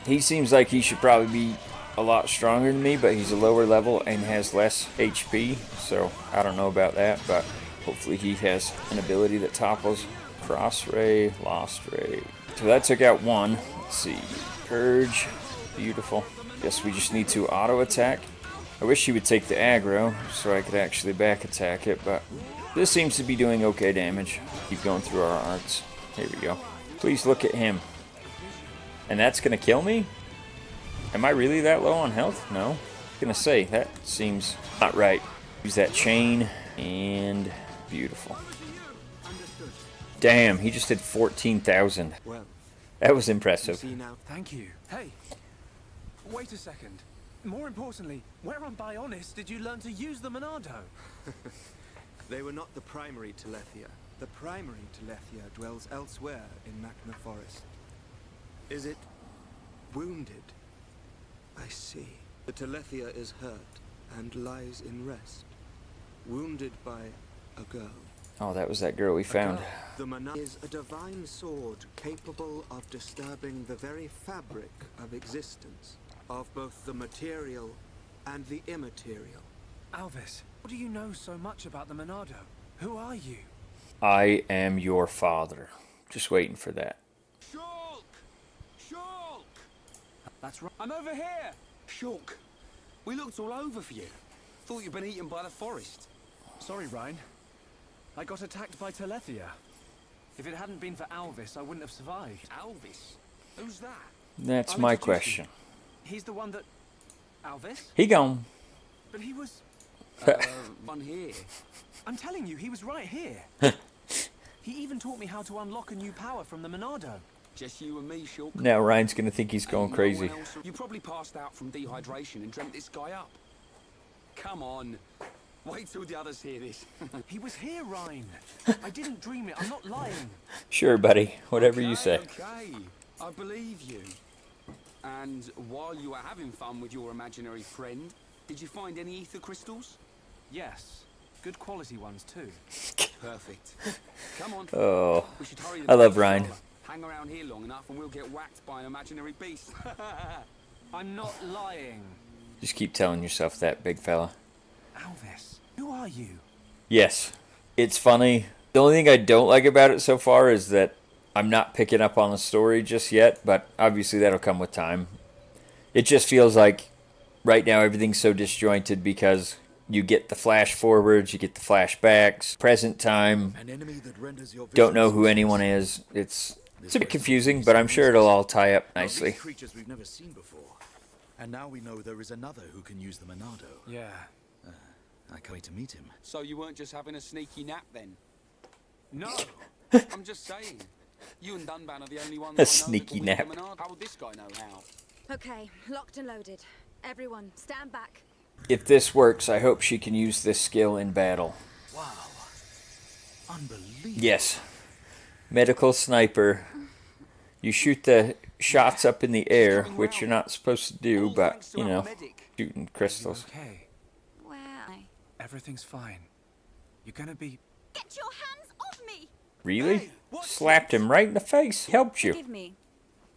He seems like he should probably be a lot stronger than me, but he's a lower level and has less HP, so I don't know about that, but hopefully he has an ability that topples. Cross Ray, Lost Ray. So that took out 1. Let's see. Purge. Beautiful. Guess we just need to auto-attack. I wish he would take the aggro so I could actually back attack it, but this seems to be doing okay damage. Keep going through our arts. Here we go. Please look at him. And that's gonna kill me? Am I really that low on health? No. I'm gonna say, that seems not right. Use that chain, and beautiful. Damn, he just did 14,000. Well, that was impressive. see now. Thank you. Hey, wait a second. More importantly, where on Bionis did you learn to use the Monado? They were not the primary Telethia. The primary Telethia dwells elsewhere in Magna Forest. Is it wounded? I see. The Telethia is hurt and lies in rest. Wounded by a girl. Oh, that was that girl we found. The Monado is a divine sword capable of disturbing the very fabric of existence, of both the material and the immaterial. Alvis, what do you know so much about the Monado? Who are you? I am your father. Just waiting for that. Shulk! Shulk! That's right. I'm over here! Shulk, we looked all over for you. Thought you'd been eaten by the forest. Sorry, Ryan. I got attacked by Telethia. If it hadn't been for Alvis, I wouldn't have survived. Alvis? Who's that? That's I'll my introduce question. you. He's the one that... Alvis? He gone. But he was... One here. I'm telling you, he was right here. He even taught me how to unlock a new power from the Monado. Just you and me, Shulk. Now Ryan's gonna think he's going Ain't crazy. no one else- You probably passed out from dehydration and dreamt this guy up. Come on. Wait till the others hear this. He was here, Ryan. I didn't dream it. I'm not lying. Sure, buddy. Whatever you say. Okay, I believe you. And while you were having fun with your imaginary friend, did you find any ether crystals? Yes. Good quality ones, too. Perfect. Come on. Oh, We should hurry I love Ryan. Hang around here long enough and we'll get whacked by an imaginary beast. I'm not lying. Just keep telling yourself that, big fella. Alvis, who are you? Yes, it's funny. The only thing I don't like about it so far is that I'm not picking up on the story just yet, but obviously that'll come with time. It just feels like right now everything's so disjointed because you get the flash forwards, you get the flashbacks, present time, don't know who anyone is. It's a bit confusing, but I'm sure it'll all tie up nicely. Creatures we've never seen before. And now we know there is another who can use the Monado. Yeah. I can't wait to meet him. So you weren't just having a sneaky nap then? No. I'm just saying. You and Dunban are the only ones A I know sneaky that can nap. use the Monado. How would this guy know how? Okay, locked and loaded. Everyone, stand back. If this works, I hope she can use this skill in battle. Wow. Unbelievable. Yes. Medical sniper. You shoot the shots up in the air, which you're not supposed to do, but, you know, shooting crystals. Okay. Where? Everything's fine. You're gonna be... Get your hands off me! Really? Slapped him right in the face. Helped you. Forgive me.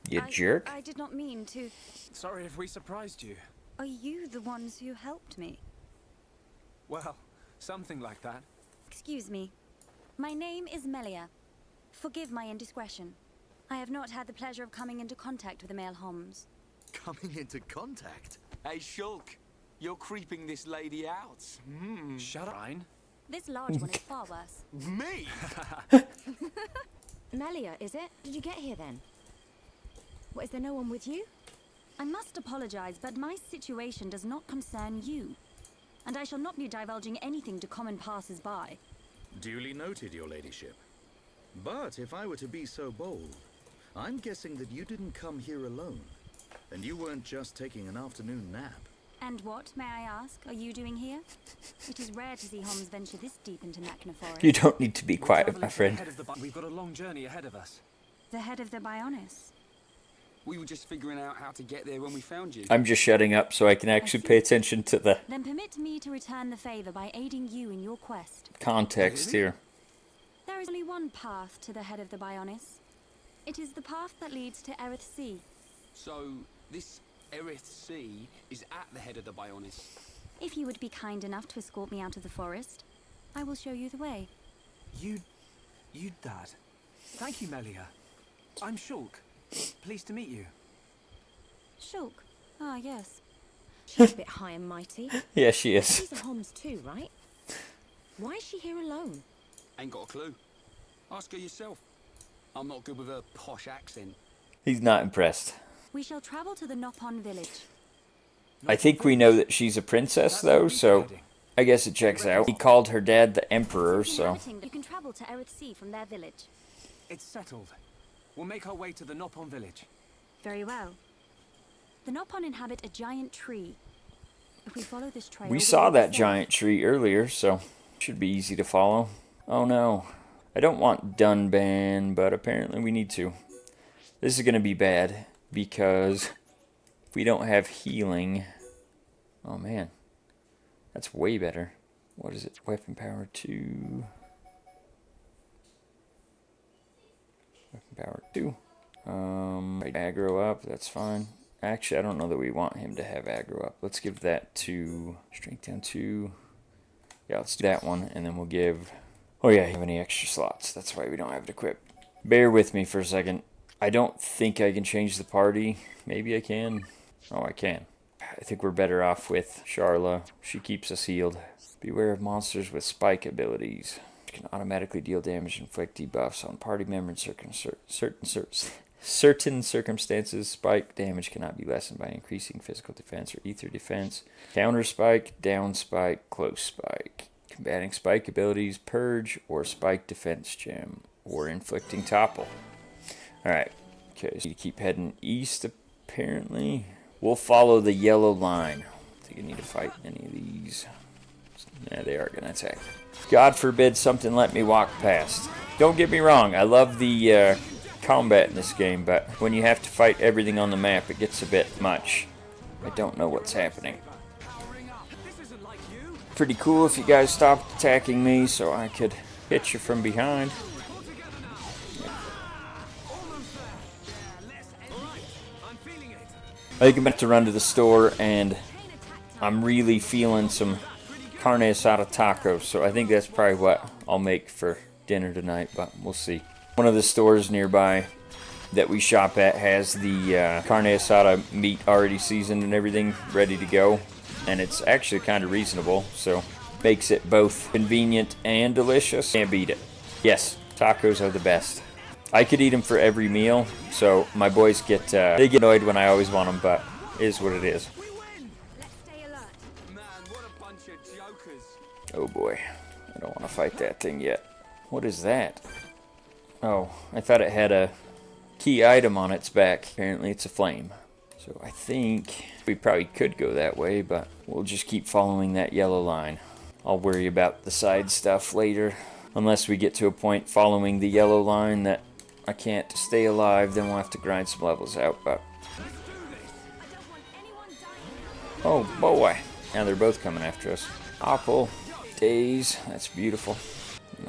You jerk. I did not mean to... Sorry if we surprised you. Are you the ones who helped me? Well, something like that. Excuse me. My name is Melia. Forgive my indiscretion. I have not had the pleasure of coming into contact with the male Homs. Coming into contact? Hey, Shulk, you're creeping this lady out. Shut up, Ryan. This large one is far worse. Me? Melia, is it? Did you get here then? What, is there no one with you? I must apologize, but my situation does not concern you. And I shall not be divulging anything to common passers-by. Duly noted, your ladyship. But if I were to be so bold, I'm guessing that you didn't come here alone. And you weren't just taking an afternoon nap. And what, may I ask, are you doing here? It is rare to see Homs venture this deep into Machna Forest. You don't need to be quiet, my friend. We've got a long journey ahead of us. The head of the Bionis. We were just figuring out how to get there when we found you. I'm just shutting up so I can actually pay attention to the Then permit me to return the favor by aiding you in your quest. context here. There is only one path to the head of the Bionis. It is the path that leads to Erith Sea. So, this Erith Sea is at the head of the Bionis. If you would be kind enough to escort me out of the forest, I will show you the way. You'd that. Thank you, Melia. I'm Shulk. Pleased to meet you. Shulk. Ah, yes. She's a bit high and mighty. Yeah, she is. She's a Homs too, right? Why is she here alone? Ain't got a clue. Ask her yourself. I'm not good with her posh accent. He's not impressed. We shall travel to the Nopon village. I think we know that she's a princess, though, so I guess it checks out. He called her dad the Emperor, so... You can travel to Erith Sea from their village. It's settled. We'll make our way to the Nopon village. Very well. The Nopon inhabit a giant tree. If we follow this trail... We saw that giant tree earlier, so should be easy to follow. Oh no. I don't want Dunban, but apparently we need to. This is going to be bad, because if we don't have healing... Oh man. That's way better. What is it? Weapon power 2. Weapon power 2. Aggro up, that's fine. Actually, I don't know that we want him to have aggro up. Let's give that to strength down 2. Yeah, let's do that one, and then we'll give... Oh yeah, have any extra slots. That's why we don't have it equipped. Bear with me for a second. I don't think I can change the party. Maybe I can. Oh, I can. I think we're better off with Sharla. She keeps us healed. Beware of monsters with spike abilities. Can automatically deal damage and inflict debuffs on party members in certain circumstances. Spike damage cannot be lessened by increasing physical defense or ether defense. Counter spike, down spike, close spike. Combating spike abilities, purge, or spike defense gem, or inflicting topple. Alright, okay, so you keep heading east apparently. We'll follow the yellow line. I think I need to fight any of these. Yeah, they are going to attack. God forbid something let me walk past. Don't get me wrong, I love the combat in this game, but when you have to fight everything on the map, it gets a bit much. I don't know what's happening. Pretty cool if you guys stopped attacking me so I could hit you from behind. I think I'm about to run to the store, and I'm really feeling some carne asada tacos, so I think that's probably what I'll make for dinner tonight, but we'll see. One of the stores nearby that we shop at has the carne asada meat already seasoned and everything ready to go, and it's actually kind of reasonable, so makes it both convenient and delicious. Can't beat it. Yes, tacos are the best. I could eat them for every meal, so my boys get they get annoyed when I always want them, but it is what it is. Man, what a bunch of jokers. Oh boy, I don't want to fight that thing yet. What is that? Oh, I thought it had a key item on its back. Apparently it's a flame. So I think we probably could go that way, but we'll just keep following that yellow line. I'll worry about the side stuff later. Unless we get to a point following the yellow line that I can't stay alive, then we'll have to grind some levels out, but... Oh boy, now they're both coming after us. Apple, Days, that's beautiful.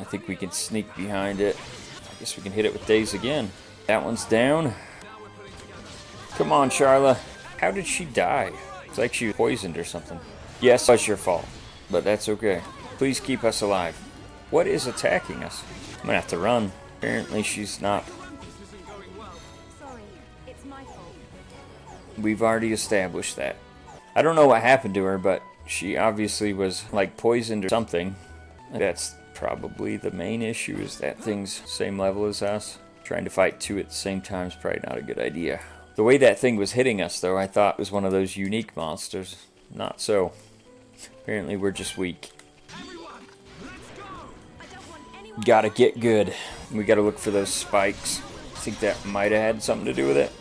I think we can sneak behind it. I guess we can hit it with Days again. That one's down. Come on, Charla. How did she die? It's like she was poisoned or something. Yes, it's your fault, but that's okay. Please keep us alive. What is attacking us? I'm gonna have to run. Apparently she's not. Sorry, it's my fault. We've already established that. I don't know what happened to her, but she obviously was like poisoned or something. That's probably the main issue, is that thing's same level as us. Trying to fight two at the same time is probably not a good idea. The way that thing was hitting us, though, I thought was one of those unique monsters. Not so. Apparently we're just weak. Gotta get good. We gotta look for those spikes. I think that might have had something to do with it.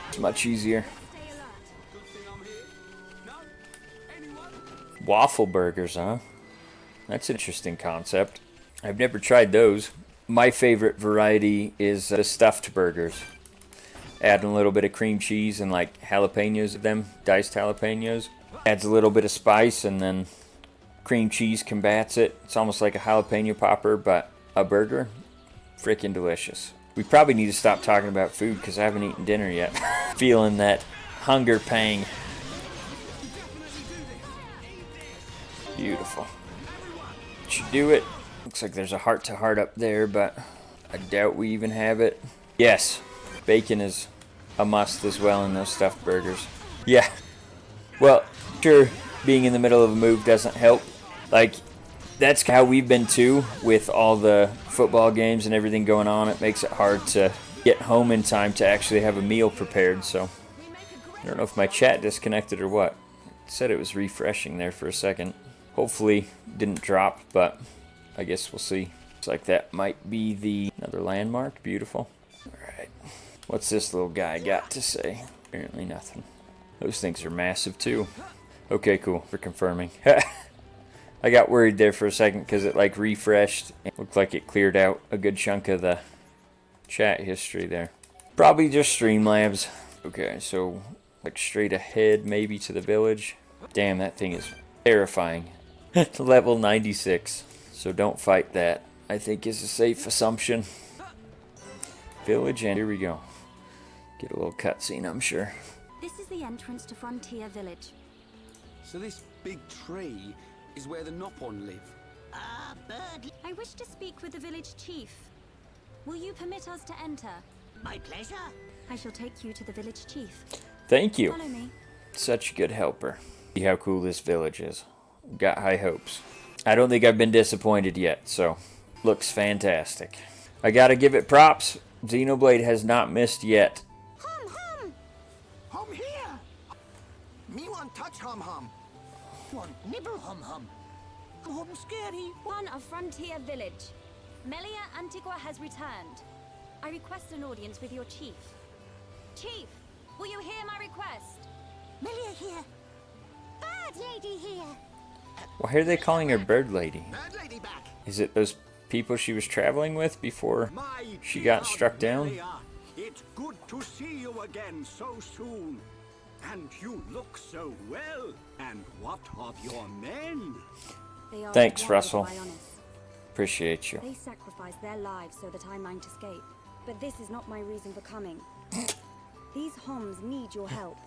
It's much easier. Waffle burgers, huh? That's an interesting concept. I've never tried those. My favorite variety is the stuffed burgers. Adding a little bit of cream cheese and like jalapenos of them, diced jalapenos. Adds a little bit of spice and then cream cheese combats it. It's almost like a jalapeno popper, but a burger. Freaking delicious. We probably need to stop talking about food because I haven't eaten dinner yet. Feeling that hunger pang. Beautiful. Should do it. Looks like there's a heart-to-heart up there, but I doubt we even have it. Yes, bacon is a must as well in those stuffed burgers. Yeah. Well, sure, being in the middle of a move doesn't help. Like, that's how we've been too, with all the football games and everything going on. It makes it hard to get home in time to actually have a meal prepared, so I don't know if my chat disconnected or what. It said it was refreshing there for a second. Hopefully didn't drop, but I guess we'll see. Looks like that might be another landmark. Beautiful. Alright. What's this little guy got to say? Apparently nothing. Those things are massive too. Okay, cool. For confirming. I got worried there for a second because it like refreshed. It looked like it cleared out a good chunk of the chat history there. Probably just Streamlabs. Okay, so like straight ahead maybe to the village. Damn, that thing is terrifying. Level 96. So don't fight that, I think is a safe assumption. Village, and here we go. Get a little cutscene, I'm sure. This is the entrance to Frontier Village. So this big tree is where the Nopon live. I wish to speak with the village chief. Will you permit us to enter? My pleasure. I shall take you to the village chief. Thank you. Follow me. Such a good helper. See how cool this village is. Got high hopes. I don't think I've been disappointed yet, so looks fantastic. I gotta give it props. Xenoblade has not missed yet. Hum here. Me want touch hum. Want nibble hum. Hum scary. One of Frontier Village. Melia Antigua has returned. I request an audience with your chief. Chief, will you hear my request? Melia here. Bird lady here. Why are they calling her Bird Lady? Bird lady back. Is it those people she was traveling with before she got struck down? Melia, it's good to see you again so soon. And you look so well. And what of your men? They are Thanks, wonderful Russell. bionists. Appreciate you. They sacrificed their lives so that I might escape. But this is not my reason for coming. These homs need your help.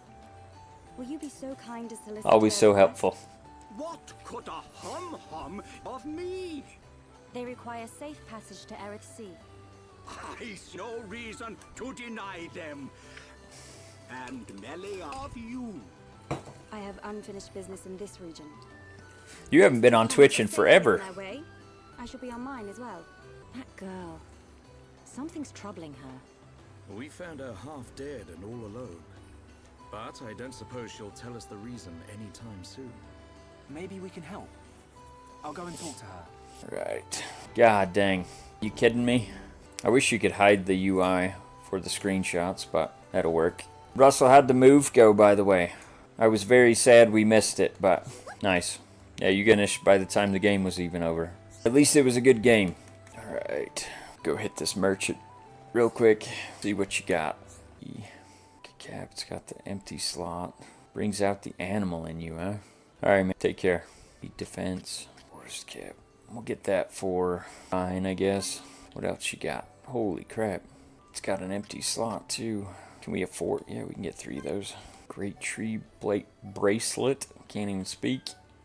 Will you be so kind as to listen? Always to so their request? helpful. What could a hum of me? They require safe passage to Erith's Sea. I've no reason to deny them. And many of you. I have unfinished business in this region. You haven't been on Twitch in forever. On their way, I shall be on mine as well. That girl. Something's troubling her. We found her half dead and all alone. But I don't suppose she'll tell us the reason anytime soon. Maybe we can help. I'll go and talk to her. Right. God dang. You kidding me? I wish you could hide the UI for the screenshots, but that'll work. Russell, how'd the move go, by the way? I was very sad we missed it, but nice. Yeah, you finished by the time the game was even over. At least it was a good game. Alright. Go hit this merchant real quick. See what you got. Cap, it's got the empty slot. Brings out the animal in you, huh? Alright, man. Take care. Beat defense. Worst cap. We'll get that for 9, I guess. What else you got? Holy crap. It's got an empty slot, too. Can we afford? Yeah, we can get 3 of those. Great tree plate bracelet. Can't even speak.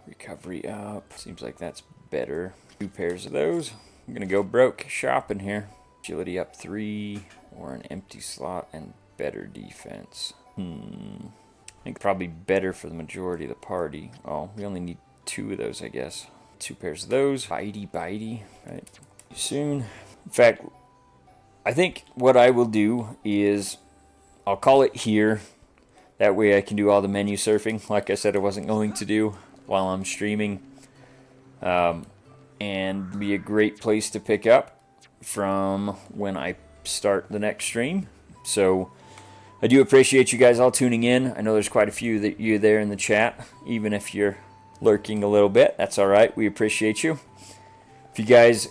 Recovery up. Seems like that's better. 2 pairs of those. I'm gonna go broke shopping here. Agility up 3. Or an empty slot and better defense. I think probably better for the majority of the party. Oh, we only need 2 of those, I guess. 2 pairs of those. Bitey. Right. Soon. In fact, I think what I will do is I'll call it here. That way I can do all the menu surfing, like I said I wasn't going to do while I'm streaming. And be a great place to pick up from when I start the next stream. So I do appreciate you guys all tuning in. I know there's quite a few that you there in the chat, even if you're lurking a little bit. That's all right. We appreciate you. If you guys